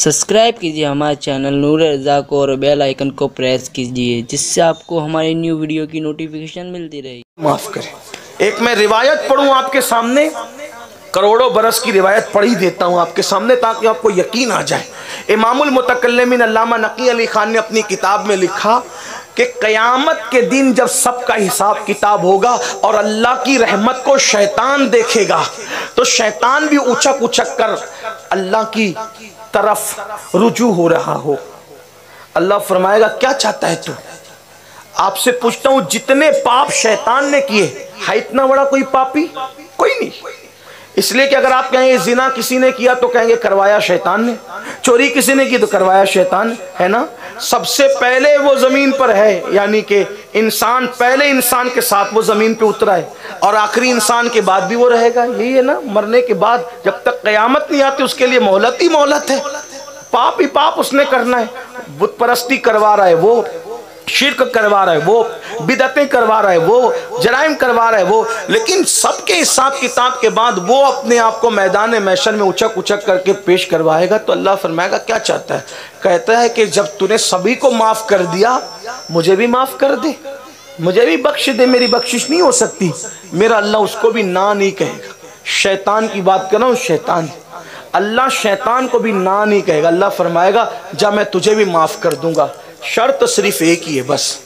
Subscribe कीजिए हमारे channel नूर रज़ा को और बेल आइकन को प्रेस कीजिए, जिससे आपको हमारी न्यू वीडियो की नोटिफिकेशन मिलती रहेगी। माफ करें, एक मैं रिवायत पढ़ूं आपके सामने, करोड़ों बरस की रिवायत पढ़ ही देता हूं आपके सामने ताकि आपको यकीन आ जाए। इमामुल मुतकल्लिमीन अल्लामा नकी अली खान ने अपनी किताब में लिखा कि क़यामत के दिन जब सबका हिसाब किताब होगा और अल्लाह की रहमत को शैतान देखेगा तो शैतान भी उछक उछक कर अल्लाह की तरफ रुजू हो रहा हो। अल्लाह फरमाएगा क्या चाहता है तू? आपसे पूछता हूं, जितने पाप शैतान ने किए है इतना बड़ा कोई पापी कोई नहीं। इसलिए कि अगर आप कहेंगे जिना किसी ने किया तो कहेंगे करवाया शैतान ने, चोरी किसी ने की तो करवाया शैतान है ना। सबसे पहले वो जमीन पर है, यानी कि इंसान पहले इंसान के साथ वो जमीन पे उतरा है और आखिरी इंसान के बाद भी वो रहेगा। यही है ना, मरने के बाद जब तक कयामत नहीं आती उसके लिए मोहलत ही मोहलत है। पाप ही पाप उसने करना है। बुत परस्ती करवा रहा है वो, शिर्क करवा रहा है वो, बिदतें करवा रहा है वो, जराइम करवा रहा है वो, लेकिन सबके हिसाब किताब के बाद वो अपने आप को मैदान महशर में उछक उछक करके पेश करवाएगा। तो अल्लाह फरमाएगा क्या चाहता है? कहता है कि जब तूने सभी को माफ कर दिया मुझे भी माफ कर दे, मुझे भी बख्श दे। मेरी बख्शिश नहीं हो सकती, मेरा अल्लाह उसको भी ना नहीं कहेगा। शैतान की बात कर रहा हूँ, शैतान, अल्लाह शैतान को भी ना नहीं कहेगा। अल्लाह फरमाएगा जब मैं तुझे भी माफ कर दूंगा, शर्त सिर्फ एक ही है, बस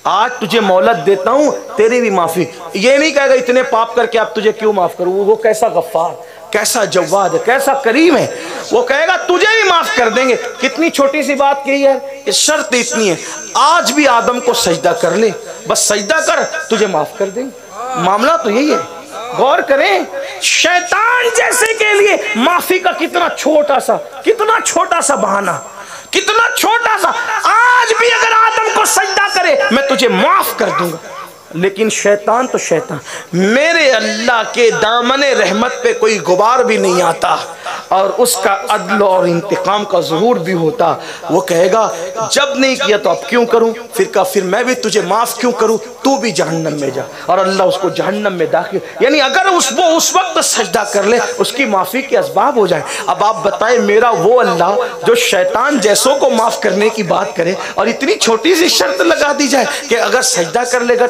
आज तुझे मोहलत देता हूं, तेरी भी माफी। ये नहीं कहेगा इतने पाप करके आप तुझे क्यों माफ करूं। वो कैसा गफ्फार, कैसा जवाद है, कैसा करीम है। वो कहेगा तुझे भी माफ कर देंगे। कितनी छोटी सी बात कही है, ये शर्त इतनी है, आज भी आदम को सजदा कर ले, बस सजदा कर, तुझे माफ कर देंगे। मामला तो यही है। गौर करें, शैतान जैसे के लिए माफी का कितना छोटा सा बहाना, कितना छोटा सा। आज भी अगर आदम को सजदा करे मैं तुझे माफ कर दूंगा, लेकिन शैतान तो शैतान। मेरे अल्लाह के दामने रहमत पे कोई गुबार भी नहीं आता और उसका अदल और इंतकाम का ज़ुहूर भी होता। वो कहेगा जब नहीं किया तो अब क्यों करूं, फिर मैं भी तुझे माफ क्यों करूं, तू भी जहन्नम में जा। और अल्लाह उसको जहन्नम में दाखिल, यानी अगर वो उस वक्त सजदा कर ले उसकी माफी के असबाब हो जाए। अब आप बताएं, मेरा वो अल्लाह जो शैतान जैसों को माफ करने की बात करे और इतनी छोटी सी शर्त लगा दी जाए कि अगर सजदा कर लेगा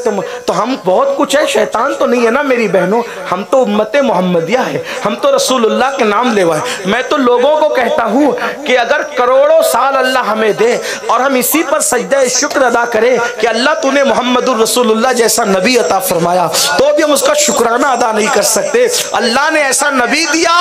तो हम बहुत कुछ है, शैतान तो नहीं है ना मेरी बहनों। हम तो उम्मते मोहम्मदिया है, हम तो रसूलुल्लाह के नाम लेवाए। मैं तो लोगों को कहता हूँ कि अगर करोड़ों साल अल्लाह हमें दे और हम इसी पर सजदा शुक्र अदा करें कि अल्लाह तूने मोहम्मदुर रसूलुल्लाह जैसा नबी अता फरमाया, तो भी हम उसका शुक्राना अदा नहीं कर सकते। अल्लाह ने ऐसा नबी दिया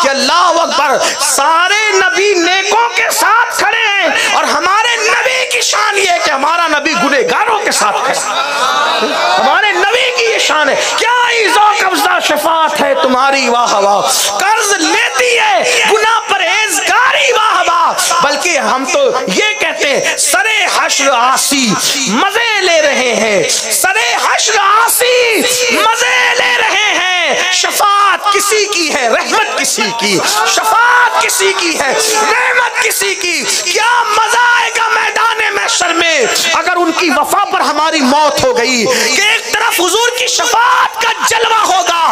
कि अल्लाह अकबर, सारे नबी नेकों के साथ खड़े हैं और हमारे नबी की शान ये है कि हमारा नबी गुनहगारों के साथ खड़ा। हमारे नबी की ये शान है। क्या इज़्ज़ो कब्ज़ा शफात है तुम्हारी वाह वाह, कर्ज लेती है गुनाह परहेज़गारी वाह वाह। बल्कि हम तो ये कहते हैं सरे हश्र आसी मजे ले रहे हैं, सरे हश्र आसी मजे ले रहे हैं। शफात किसी की है, रहमत किसी की, शफात किसी की है, रहमत किसी की। क्या मजा आएगा मैदान महशर में अगर उनकी वफा पर हमारी मौत हो गई कि एक तरफ हुजूर की शफात का जलवा होगा,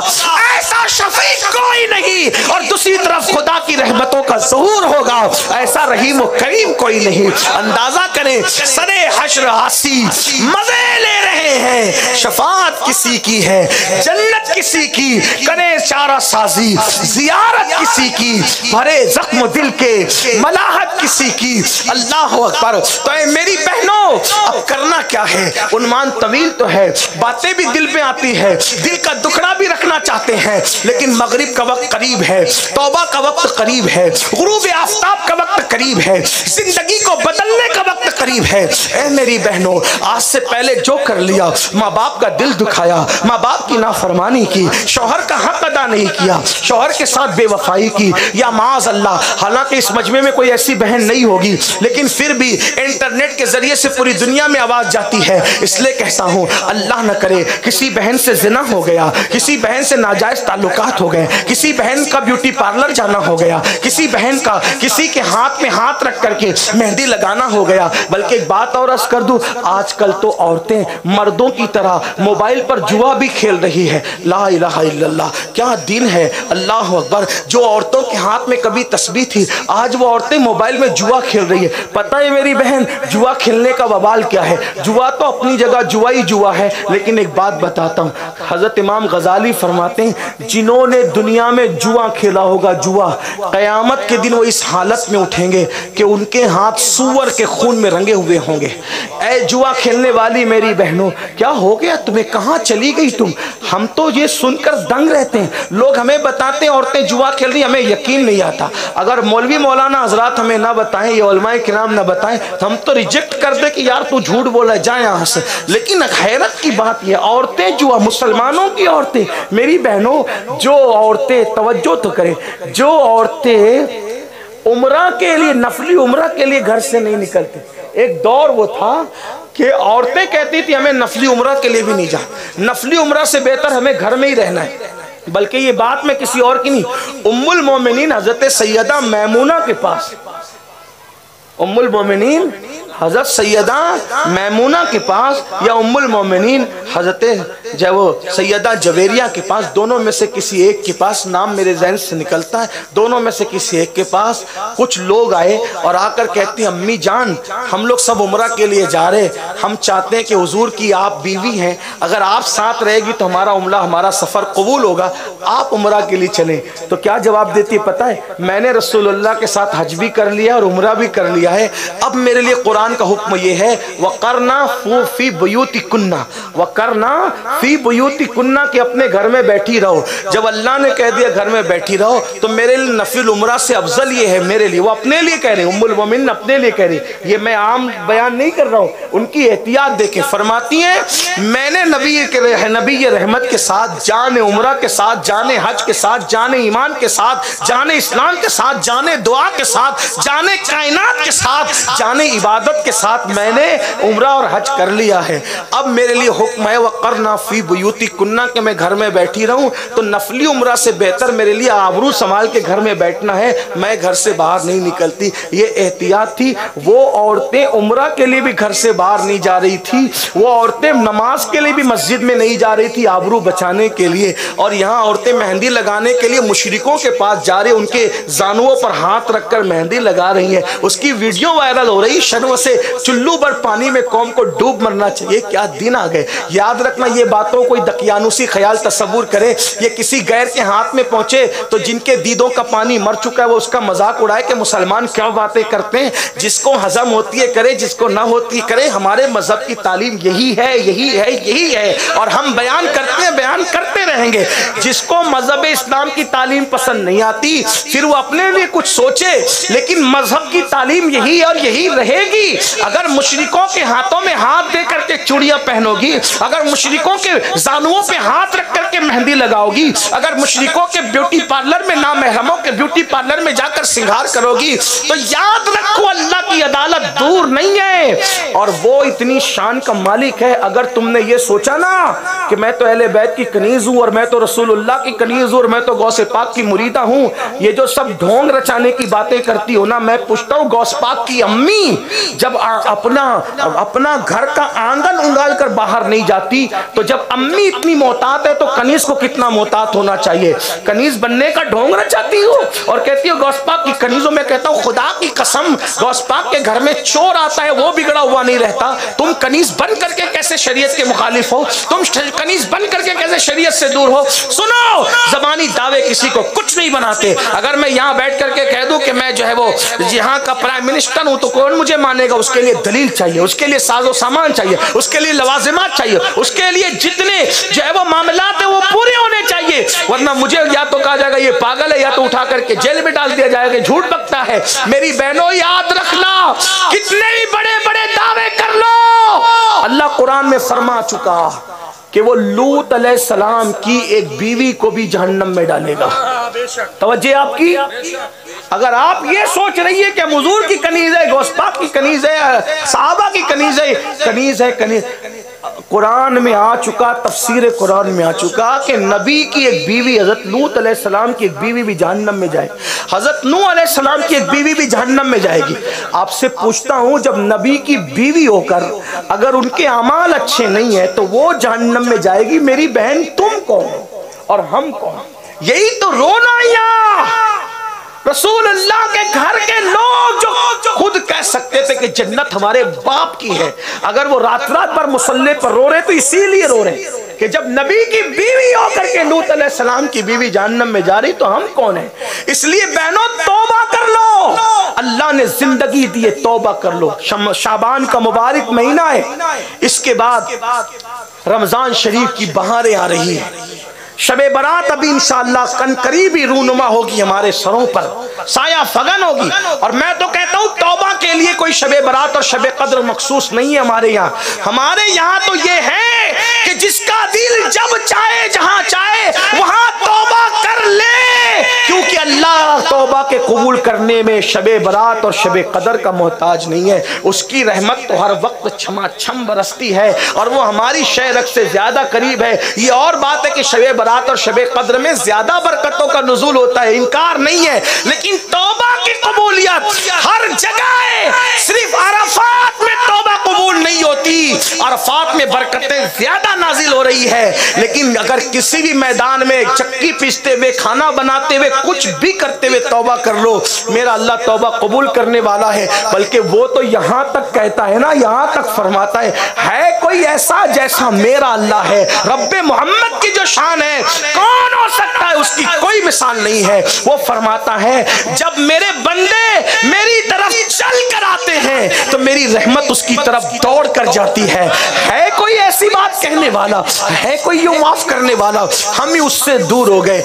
ऐसा शफी कोई नहीं, और दूसरी तरफ खुदा की रहमतों का ज़हूर होगा, ऐसा रहीम व करीम कोई नहीं। अंदाजा करें, सरे हश्र आसी मजे ले रहे हैं, शफात किसी की है, जन्नत किसी की, करे चारा साजी जियारत किसी की, भरे जख्म दिल के मलाहत किसी की। अल्लाह अकबर। तो मेरी बहनों, अब करना क्या है? उन्मान तवील तो है, बातें भी दिल पे आती है, दिल का दुखड़ा भी रखना चाहते हैं, लेकिन मगरिब का वक्त करीब है, तौबा का वक्त करीब है, गुरूब आफ्ताब का वक्त करीब है, जिंदगी को बदलने का वक्त करीब है। ऐ मेरी बहनों, आज से पहले जो कर लिया, माँ बाप का दिल दुखाया, माँ बाप की नाफरमानी की, शौहर का हक अदा नहीं किया, शौहर के साथ बेवफाई की, या माज़ अल्लाह, हालांकि इस मजमे में कोई ऐसी बहन नहीं होगी, लेकिन फिर भी इंटरनेट के जरिए से पूरी दुनिया में आवाज जाती है। इसलिए कहता हूँ अल्लाह न करे किसी बहन से जिना हो गया, किसी बहन से नाजायज ताल्लुकात हो गए, किसी बहन का ब्यूटी पार्लर जाना हो गया, किसी बहन का किसी के हाथ में हाथ रख करके मेहंदी लगाना हो गया। बल्कि एक बात और अर्ज कर दूं, आजकल तो औरतें मर्दों की तरह मोबाइल पर जुआ भी खेल रही है। ला इलाहा इल्लल्लाह, क्या दिन है, अल्लाह अकबर। जो औरतों के हाथ में कभी तस्बीह थी, आज वो औरतें मोबाइल में जुआ खेल रही है। पता है मेरी बहन, जुआ खेलने का बवाल क्या है? जुआ तो अपनी जगह जुआ ही जुआ है, लेकिन एक बात बताता हूँ, हजरत इमाम गजाली फरमाते हैं जिन्होंने दुनिया में जुआ खेला होगा, जुआ, कयामत के दिन वो इस हालत में उठेंगे कि उनके हाथ सूअर के खून में रंगे हुए होंगे। ऐ जुआ खेलने वाली मेरी बहनों, क्या हो गया तुम्हें, कहाँ चली गई तुम? हम तो ये सुनकर दंग रहते हैं। लोग हमें बताते हैं औरतें जुआ खेल रही, हमें यकीन नहीं आता। अगर मौलवी मौलाना हजरात हमें ना बताएं, ये उलमाए किराम ना बताएं, तो हम तो रिजेक्ट कर दे कि यार तू झूठ बोला, जा यहाँ से। लेकिन हैरत की बात यह, औरतें जुआ, मुसलमानों की औरतें, मेरी बहनों, जो औरतें, तवज्जो तो करें, जो औरतें उम्रा के लिए, नफली उम्रा के लिए घर से नहीं निकलती। एक दौर वो था कि औरतें कहती थी हमें नफली उम्रा के लिए भी नहीं जा, नफली उम्रा से बेहतर हमें घर में ही रहना है। बल्कि ये बात मैं किसी और की नहीं, उम्मुल मोमिनीन हजरत सैयदा मैमूना के पास, उम्मुल मोमिनीन हजरत सैयदा मैमूना के पास या उम्मुल मोमिनीन हजरत जब वो सैयदा जवेरिया के पास, दोनों में से किसी एक के पास, नाम मेरे ज़हन से निकलता है, दोनों में से किसी एक के पास कुछ लोग आए और आकर कहते हैं अम्मी जान, हम लोग सब उम्रा के लिए जा रहे, हम चाहते हैं कि हुजूर की आप बीवी हैं, अगर आप साथ रहेगी तो हमारा उम्रा, हमारा सफ़र कबूल होगा, आप उम्रा के लिए चलें। तो क्या जवाब देती है पता है? मैंने रसूलुल्लाह के साथ हज भी कर लिया और उम्रा भी कर लिया है, अब मेरे लिए कुरान का हुक्म ये है वकरना फी बुयूती कुन्ना, वकरना फी बुयूती कुन्ना, कि अपने घर में बैठी रहो। जब अल्लाह ने कह दिया घर में बैठी रहो, तो मेरे लिए नफिल उम्रा से अफजल ये है, मेरे लिए, वो अपने लिए कह रहे हैं, उम्मुल मोमिन अपने लिए कह रही, ये मैं आम बयान नहीं कर रहा हूँ, उनकी एहतियात देखें। फरमाती हैं मैंने नबी रहमत के साथ, जाने उम्रा के साथ, जाने हज के साथ, जाने ईमान के साथ, जाने इस्लाम के साथ, जाने दुआ के साथ, जाने कायनात के साथ, जाने इबादत के साथ मैंने उम्रा और हज कर लिया है। अब मेरे लिए हुक्म है वक़रना फी बुयूती कुन्ना, कि मैं घर में बैठी रहूं, तो नफली उम्रा से बेहतर मेरे लिए आबरू संभाल के घर में बैठना है, मैं घर से बाहर नहीं निकलती। ये एहतियात थी। वो औरतें उम्रा के लिए भी घर से बाहर नहीं जा रही थी, वो औरतें नमाज के लिए भी मस्जिद में नहीं जा रही थी, आबरू बचाने के लिए। और यहाँ औरतें मेहंदी लगाने के लिए मुशरिकों के पास जा रही, उनके जानुओं पर हाथ रखकर मेहंदी लगा रही है, उसकी वीडियो वायरल हो रही, शर्म से चुल्लू भर पानी में कौम को डूब मरना चाहिए। क्या दिन आ गए। याद रखना, ये बातों कोई दकियानुसी ख्याल तस्वुर करे, ये किसी गैर के हाथ में पहुंचे तो जिनके दीदों का पानी मर चुका है वो उसका मजाक उड़ाए कि मुसलमान क्या बातें करते हैं। जिसको हजम होती है करे, जिसको ना होती करे। हमारे मजहब की तालीम यही है, यही है, यही है, और हम बयान करते हैं, बयान करते रहेंगे। जिसको मजहब इस्लाम की तालीम पसंद नहीं आती, फिर वो अपने लिए कुछ सोचे, लेकिन मजहब की तालीम यही और यही रहेगी। अगर मुशरिकों के हाथों में हाथ दे करके चूड़ियां पहनोगी, अगर मुशरिकों के जानुओं पे हाथ रख करके मेहंदी लगाओगी, अगर मुशरिकों के ब्यूटी पार्लर में, नामहरमों के ब्यूटी पार्लर में जाकर श्रृंगार करोगी, तो याद रखो अल्लाह की अदालत दूर नहीं है और वो इतनी शान का मालिक है। अगर तुमने ये सोचा ना कि मैं तो अहले बैत की कनीज हूं और मैं तो रसूलुल्लाह की कनीज हूं और मैं तो गौसे पाक की मुरीदा हूं, ये जो सब ढोंग रचाने की बातें करती हो ना, मैं पूछता हूं गौस पाक की अम्मी जब अपना घर का आंगन उंगाल कर बाहर नहीं जाती, तो जब अम्मी इतनी मोहतात है तो कनीज को कितना मोहतात होना चाहिए। कनीज बनने का ढोंग रचाती हो और कहती हो गौस पाक की कनीजों में। कहता हूं खुदा की कसम, गौस पाक के घर में चोर आता है वो बिगड़ा हुआ नहीं रहता। तुम कनीज बन करके कैसे शरीयत के मुखालिफ हो? तुम कनीज बन करके कैसे शरीयत से दूर हो? सुनो, जबानी दावे किसी को कुछ नहीं बनाते। अगर मैं यहाँ बैठ करके कह दूं कि मैं जो है वो यहाँ का प्राइम मिनिस्टर हूं, तो कौन मुझे मानेगा? उसके लिए दलील चाहिए, उसके लिए साजो सामान चाहिए, उसके लिए लवाजिमात चाहिए, उसके लिए जितने जो है वो मामलात है वो पूरे होने चाहिए। वरना मुझे या तो कहा जाएगा ये पागल है, या तो उठा करके जेल में डाल दिया जाएगा, झूठ बकता है। मेरी बहनों याद रखना, कितने भी बड़े बड़े दावे कर लो, अल्लाह कुरान में फरमा चुका कि वो लूत अलैहिस्सलाम की एक बीवी को भी जहन्नम में डालेगा। तवज्जो आपकी, अगर आप ये सोच रही है कि हुजूर की कनीज है, गौस पाक की कनीज है, सहाबा की कनीज है, कुरान में आ चुका, तफसीर कुरान में आ चुका कि नबी की एक बीवी हजरत लूत अलैहिस्सलाम की एक बीवी भी जहन्नम में जाए, हजरत नूह अलैहिस्सलाम की एक बीवी भी जहन्नम में जाएगी। आपसे पूछता हूं, जब नबी की बीवी होकर अगर उनके अमाल अच्छे नहीं है तो वो जहन्नम में जाएगी, मेरी बहन तुम कौन और हम कौन? यही तो रोना यहाँ रसूल अल्लाह के घर के लोग जो खुद कह सकते थे कि जन्नत हमारे बाप की है, अगर वो रात रात भर मुसल्ले पर रो रहे तो इसीलिए रो रहे कि जब नबी की बीवी होकर के लूत अलैहिस्सलाम की बीवी जहन्नम में जा रही तो हम कौन है? इसलिए बहनों तौबा कर लो, अल्लाह ने जिंदगी दी है, तौबा कर लो। शाबान का मुबारक महीना है, इसके बाद रमजान शरीफ की बहारें आ रही है, शबे बरात अभी इंशाअल्लाह कन करीब ही रूनुमा होगी, हमारे सरों पर साया फगन होगी। और मैं तो कहता हूँ तौबा के लिए कोई शबे बरात और शबे कद्र मखसूस नहीं है हमारे यहाँ। हमारे यहाँ तो ये है कि जिसका दिल जब चाहे जहाँ चाहे वहाँ तौबा कर ले, क्योंकि अल्लाह तौबा के कबूल करने में शबे बरात और शबे कदर का मोहताज नहीं है। उसकी रहमत तो हर वक्त छमाछम बरसती है और वो हमारी शहरक से ज्यादा करीब है। ये और बात है कि शबे बरात और शबे कद्र में ज्यादा बरकतों का नुज़ूल होता है, इनकार नहीं है, लेकिन तौबा की कबूलियत हर जगह है, सिर्फ अरफात में तौबा कबूल नहीं होती। अरफात में बरकतें ज्यादा नाजिल हो रही है, लेकिन अगर किसी भी मैदान में चक्की पीसते हुए, खाना बनाते हुए, कुछ भी करते हुए तौबा कर लो, मेरा अल्लाह तौबा कबूल करने वाला है। बल्कि वो तो यहाँ तक कहता है ना, यहाँ तक फरमाता है कोई ऐसा जैसा मेरा अल्लाह है। रब्बे मोहम्मद की जो शान है कौन हो सकता है, उसकी कोई मिसाल नहीं है। वो फरमाता है जब मेरे बंदे मेरी तरफ चल कर आते हैं तो मेरी रहमत उसकी तरफ दौड़ कर जाती है कोई ऐसी बात कहने वाला, है कोई यूं माफ करने वाला? हम ही उससे दूर हो गए।